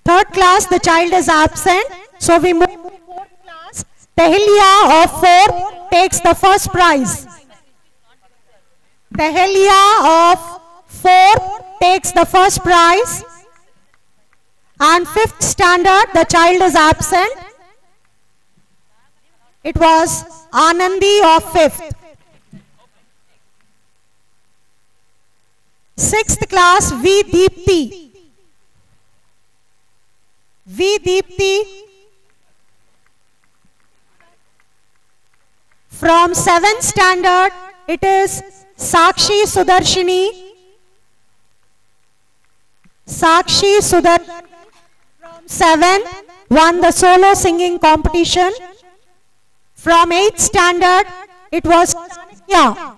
Third class, the child is absent. So we move to fourth class. Tehelia of 4 takes the first prize. Tehelia of 4 takes the first prize. And 5th standard, the child is absent. It was Anandi of 5th. 6th class, V. Deepti. V. Deepti from 7th standard, it is Sakshi Sudarshini. Sakshi Sudarshini from 7th won the solo singing competition. From 8th standard, it was Chanakya.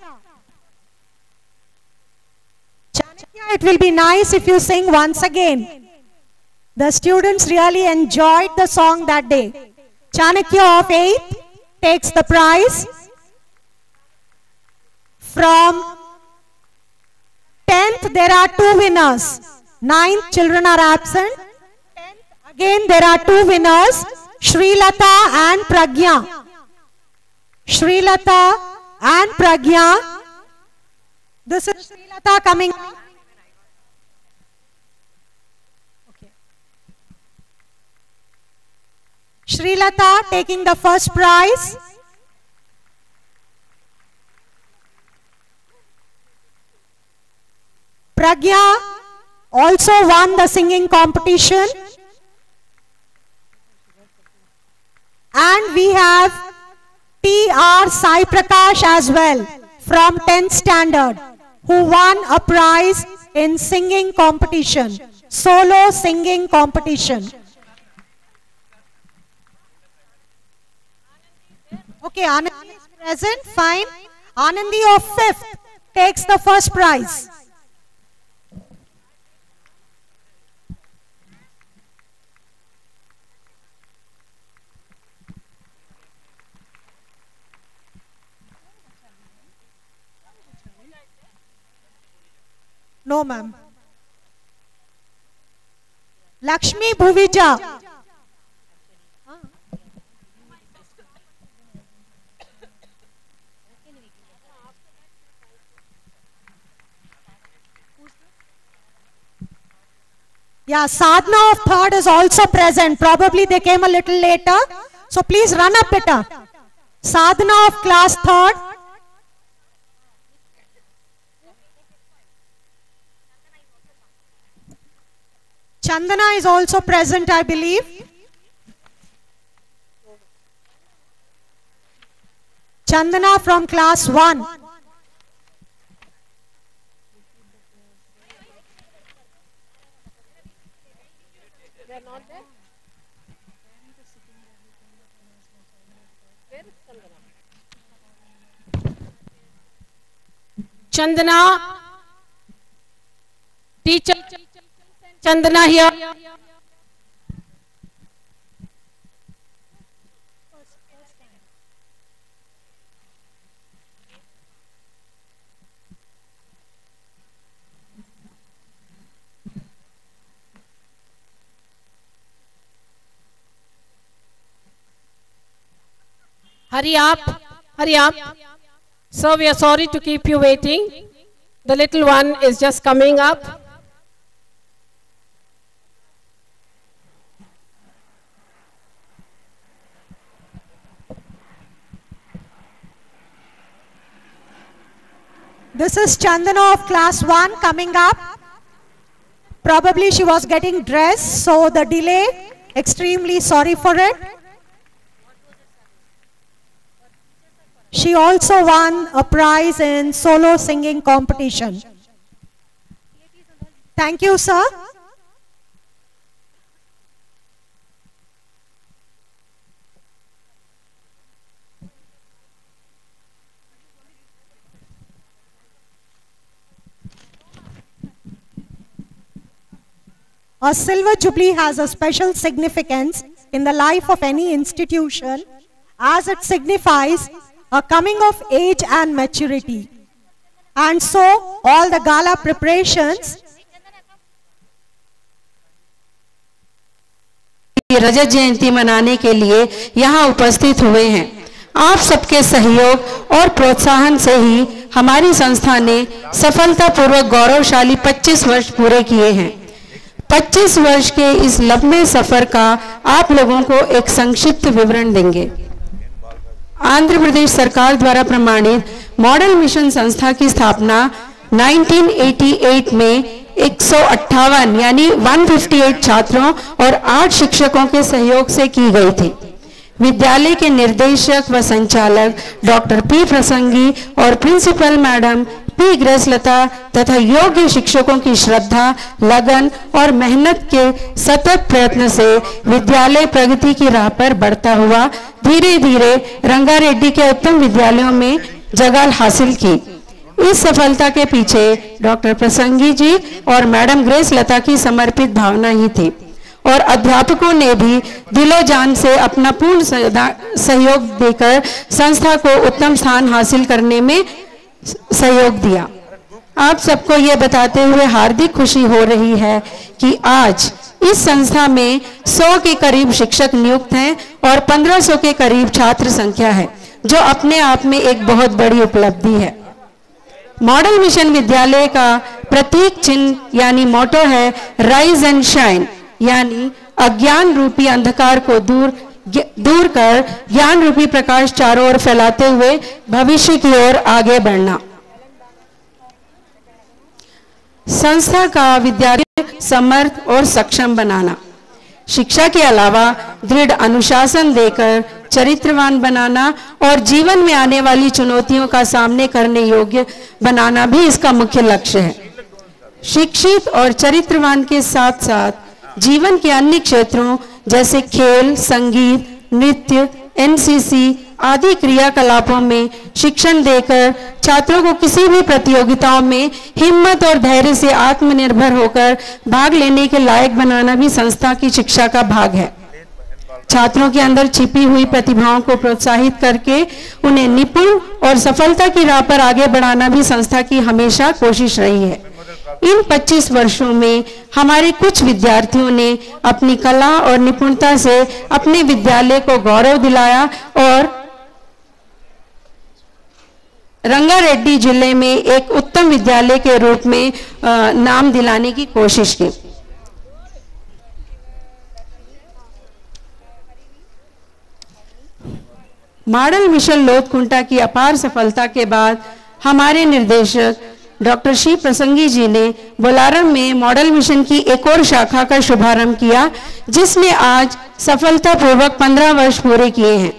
Chanakya, it will be nice if you sing once again. The students really enjoyed the song that day. Chanakya of 8th takes the prize. From 10th, there are 2 winners. 9th, children are absent. 10th, again, there are 2 winners, Srilata and Pragya. Srilata and Pragya. This is Srilata coming. Okay. Srilata taking the first prize. Pragya also won the singing competition. And we have T.R. Sai Prakash as well from 10th standard, who won a prize in singing competition, solo singing competition. Okay, Anandi is present, fine. Anandi of 5th takes the first prize. No, ma'am. Lakshmi Bhuvija. Yeah, Sadhna of 3rd is also present. Probably they came a little later. So please run up better. Sadhna of class 3rd. Chandana is also present, I believe. Chandana from class 1. Chandana, teacher Chandana here. Hurry up, hurry up. So we are sorry to keep you waiting. The little one is just coming up. This is Chandana of class 1 coming up. Probably she was getting dressed, so the delay, extremely sorry for it. She also won a prize in solo singing competition. Thank you, sir. A silver jubilee has a special significance in the life of any institution, as it signifies a coming of age and maturity. And so all the gala preparations रजत जयंती मनाने के लिए यहाँ उपस्थित हुए हैं। आप सबके सहयोग और प्रोत्साहन से ही हमारी संस्था ने सफलतापूर्वक गौरवशाली 25 वर्ष पूरे किए हैं। 25 वर्ष के इस लंबे सफर का आप लोगों को एक संक्षिप्त विवरण देंगे। आंध्र प्रदेश सरकार द्वारा प्रमाणित मॉडल मिशन संस्था की स्थापना 1988 में 158 यानी 158 छात्रों और 8 शिक्षकों के सहयोग से की गई थी। विद्यालय के निर्देशक व संचालक डॉक्टर पी प्रसंगी और प्रिंसिपल मैडम पी ग्रेसलता तथा योग्य शिक्षकों की श्रद्धा, लगन और मेहनत के सतत प्रयत्न से विद्यालय प्रगति की राह पर बढ़ता हुआ धीरे धीरे रंगारेड्डी के उत्तम विद्यालयों में जगह हासिल की। इस सफलता के पीछे डॉक्टर प्रसंगी जी और मैडम ग्रेसलता की समर्पित भावना ही थी और अध्यापकों ने भी दिलो जान से अपना पूर्ण सहयोग देकर संस्था को उत्तम स्थान हासिल करने में सहयोग दिया। आप सबको ये बताते हुए हार्दिक खुशी हो रही है कि आज इस संस्था में 100 के करीब शिक्षक नियुक्त हैं और 1500 के करीब छात्र संख्या है, जो अपने आप में एक बहुत बड़ी उपलब्धि है। मॉडल मिशन विद्यालय का प्रतीक चिन्ह यानी मोटो है राइज एंड शाइन, यानी अज्ञान रूपी अंधकार को दूर कर ज्ञान रूपी प्रकाश चारों ओर फैलाते हुए भविष्य की ओर आगे बढ़ना। संस्था का विद्यार्थी समर्थ और सक्षम बनाना, शिक्षा के अलावा दृढ़ अनुशासन देकर चरित्रवान बनाना और जीवन में आने वाली चुनौतियों का सामने करने योग्य बनाना भी इसका मुख्य लक्ष्य है। शिक्षित और चरित्रवान के साथ साथ जीवन के अन्य क्षेत्रों जैसे खेल, संगीत, नृत्य, एनसीसी आदि क्रियाकलापों में शिक्षण देकर छात्रों को किसी भी प्रतियोगिताओं में हिम्मत और धैर्य से आत्मनिर्भर होकर भाग लेने के लायक बनाना भी संस्था की शिक्षा का भाग है। छात्रों के अंदर छिपी हुई प्रतिभाओं को प्रोत्साहित करके उन्हें निपुण और सफलता की राह पर आगे बढ़ाना भी संस्था की हमेशा कोशिश रही है। इन 25 वर्षों में हमारे कुछ विद्यार्थियों ने अपनी कला और निपुणता से अपने विद्यालय को गौरव दिलाया और रंगारेड्डी जिले में एक उत्तम विद्यालय के रूप में नाम दिलाने की कोशिश की। मॉडल मिशन लोधकुंटा की अपार सफलता के बाद हमारे निर्देशक डॉक्टर श्री प्रसंगी जी ने बोलारम में मॉडल मिशन की एक और शाखा का शुभारंभ किया, जिसने आज सफलतापूर्वक 15 वर्ष पूरे किए हैं।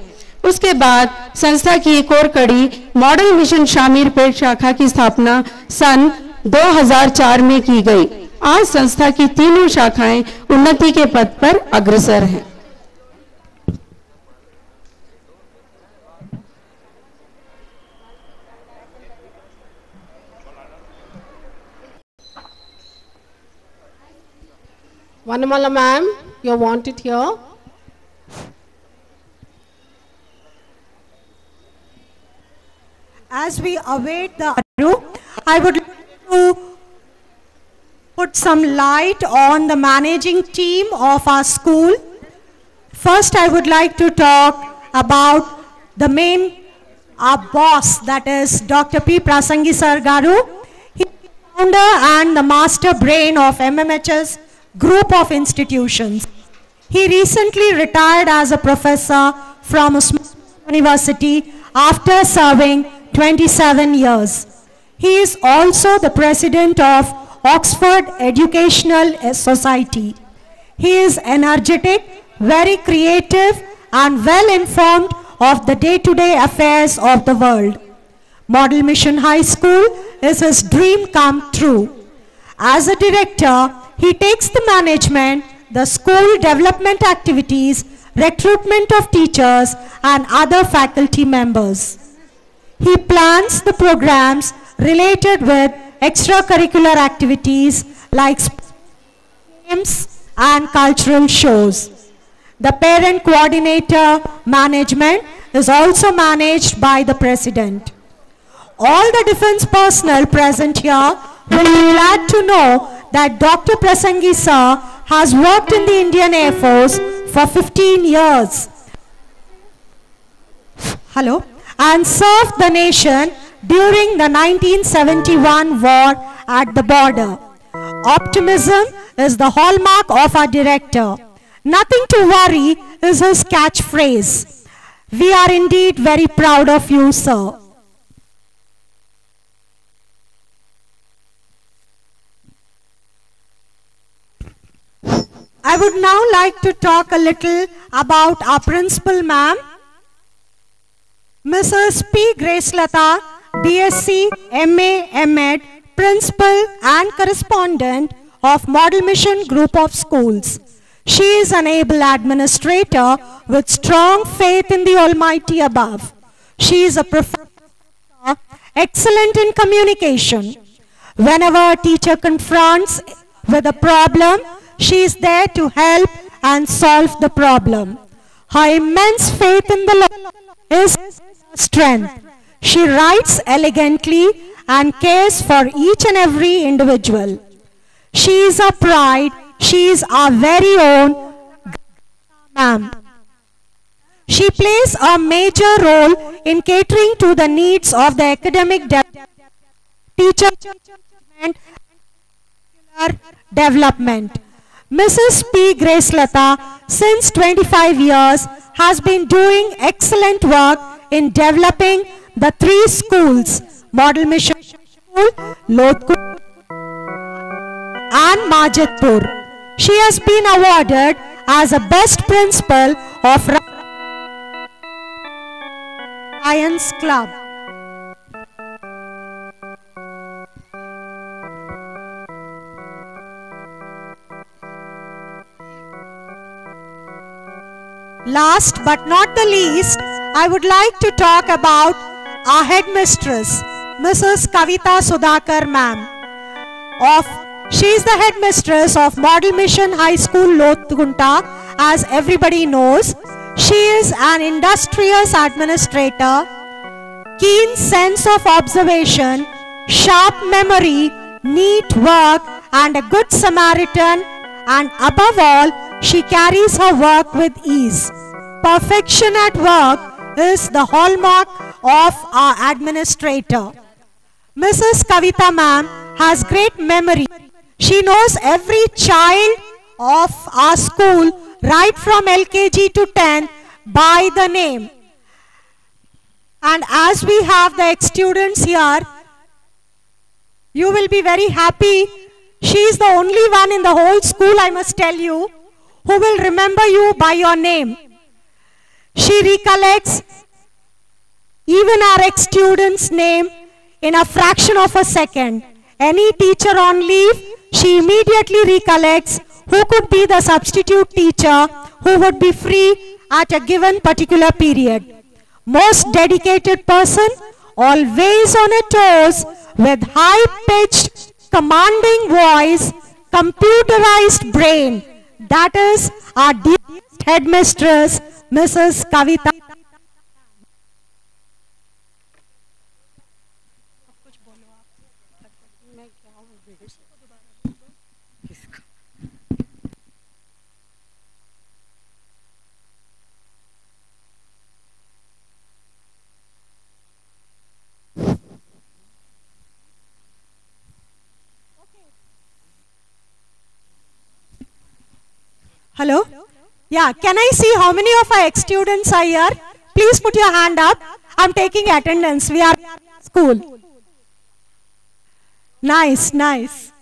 उसके बाद संस्था की एक और कड़ी मॉडल मिशन शामीरपेट शाखा की स्थापना सन 2004 में की गई। आज संस्था की तीनों शाखाएं उन्नति के पथ पर अग्रसर हैं। Vanamala ma'am, you want it here? As we await the Aru, I would like to put some light on the managing team of our school. First, I would like to talk about the main, our boss, that is Dr. P. Prasangi Sir Garu. He is the founder and the master brain of MMHS group of institutions. He recently retired as a professor from Usmania University after serving 27 years. He is also the president of Oxford Educational Society. He is energetic, very creative and well informed of the day-to-day affairs of the world. Model Mission High School is his dream come true. As a director, he takes the management, the school development activities, recruitment of teachers and other faculty members. He plans the programs related with extracurricular activities like games and cultural shows. The parent coordinator management is also managed by the president. All the defense personnel present here will be glad to know that Dr. Prasangi Sir has worked in the Indian Air Force for 15 years. Hello? And served the nation during the 1971 war at the border. Optimism is the hallmark of our director. Nothing to worry is his catchphrase. We are indeed very proud of you, sir. I would now like to talk a little about our principal, ma'am, Mrs. P. Gracelata, BSc, MA, MEd, Principal and Correspondent of Model Mission Group of Schools. She is an able administrator with strong faith in the Almighty above. She is a professor, excellent in communication. Whenever a teacher confronts with a problem, she is there to help and solve the problem. Her immense faith in the Lord is her strength. She writes elegantly and cares for each and every individual. She is our pride. She is our very own ma'am. She plays a major role in catering to the needs of the academic teacher development. Mrs. P. Gracelata, since 25 years, has been doing excellent work in developing the 3 schools, Model Mission School, Lodhkund and Majidpur. She has been awarded as a best principal of Lions Club. Last but not the least, I would like to talk about our headmistress, Mrs. Kavita Sudhakar ma'am. She is the headmistress of Model Mission High School, Lodhkunta, as everybody knows. She is an industrious administrator, keen sense of observation, sharp memory, neat work, and a good Samaritan, and above all, she carries her work with ease. Perfection at work is the hallmark of our administrator. Mrs. Kavita ma'am has great memory. She knows every child of our school right from LKG to 10 by the name. And as we have the ex-students here, you will be very happy. She is the only one in the whole school, I must tell you, who will remember you by your name. She recollects even our ex-student's name in a fraction of a second. Any teacher on leave, she immediately recollects who could be the substitute teacher who would be free at a given particular period. Most dedicated person, always on her toes, with high-pitched, commanding voice, computerized brain. That is our dearest headmistress, Mrs. Kavita. Hello? Yeah, can I see how many of our ex-students are here? Please put your hand up. I'm taking attendance. We are at school. Nice, nice.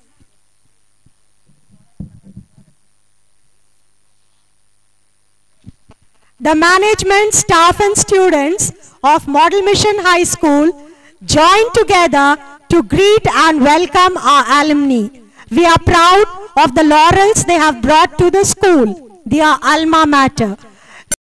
The management, staff and students of Model Mission High School joined together to greet and welcome our alumni. We are proud of the laurels they have brought to the school, their alma mater.